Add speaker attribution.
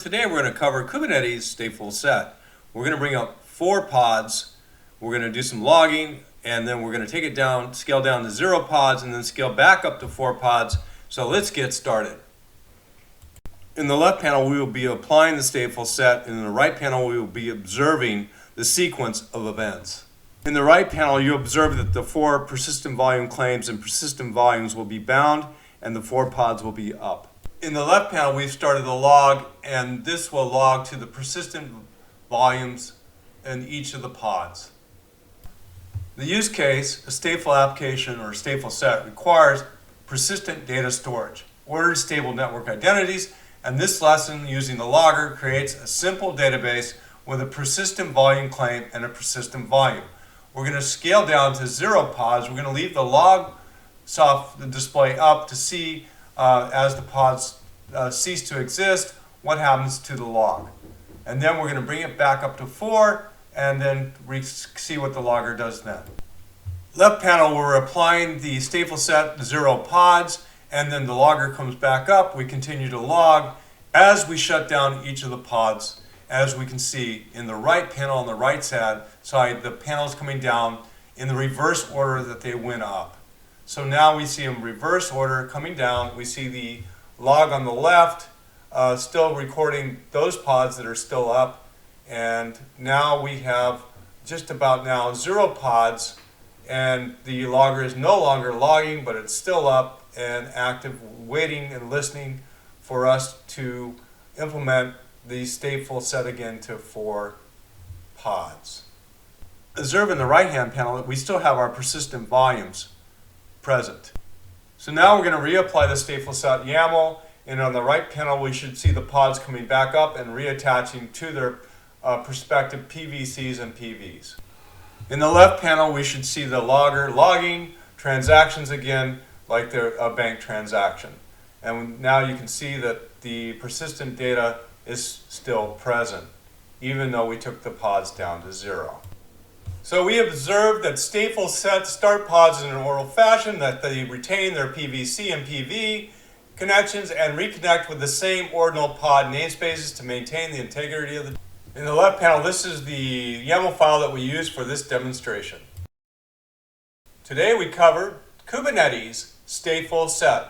Speaker 1: Today we're going to cover Kubernetes StatefulSet. We're going to bring up 4 pods. We're going to do some logging, and then we're going to take it down, scale down to 0 pods, and then scale back up to 4 pods. So let's get started. In the left panel, we will be applying the stateful set, and in the right panel, we will be observing the sequence of events. In the right panel, you observe that the 4 persistent volume claims and persistent volumes will be bound, and the 4 pods will be up. In the left panel, we've started the log, and this will log to the persistent volumes in each of the pods. The use case, a stateful application or stateful set, requires persistent data storage, ordered stable network identities, and this lesson using the logger creates a simple database with a persistent volume claim and a persistent volume. We're going to scale down to 0 pods. We're going to leave the log display up to see as the pods cease to exist, what happens to the log. And then we're going to bring it back up to 4 and then see what the logger does then. Left panel, we're applying the stateful set 0 pods, and then the logger comes back up. We continue to log as we shut down each of the pods. As we can see in the right panel on the right side, the panels coming down in the reverse order that they went up. So now we see in reverse order coming down. We see the log on the left still recording those pods that are still up, and now we have just about now 0 pods, and the logger is no longer logging, but it's still up and active, waiting and listening for us to implement the stateful set again to 4 pods. Observe in the right hand panel that we still have our persistent volumes present. So now we're going to reapply the stateful set YAML, and on the right panel we should see the pods coming back up and reattaching to their prospective PVCs and PVs. In the left panel we should see the logger logging transactions again like they're a bank transaction. And now you can see that the persistent data is still present, even though we took the pods down to 0. So we observed that stateful sets start pods in an ordered fashion, that they retain their PVC and PV connections and reconnect with the same ordinal pod namespaces to maintain the integrity of the. In the left panel, this is the YAML file that we used for this demonstration. Today we covered Kubernetes StatefulSet.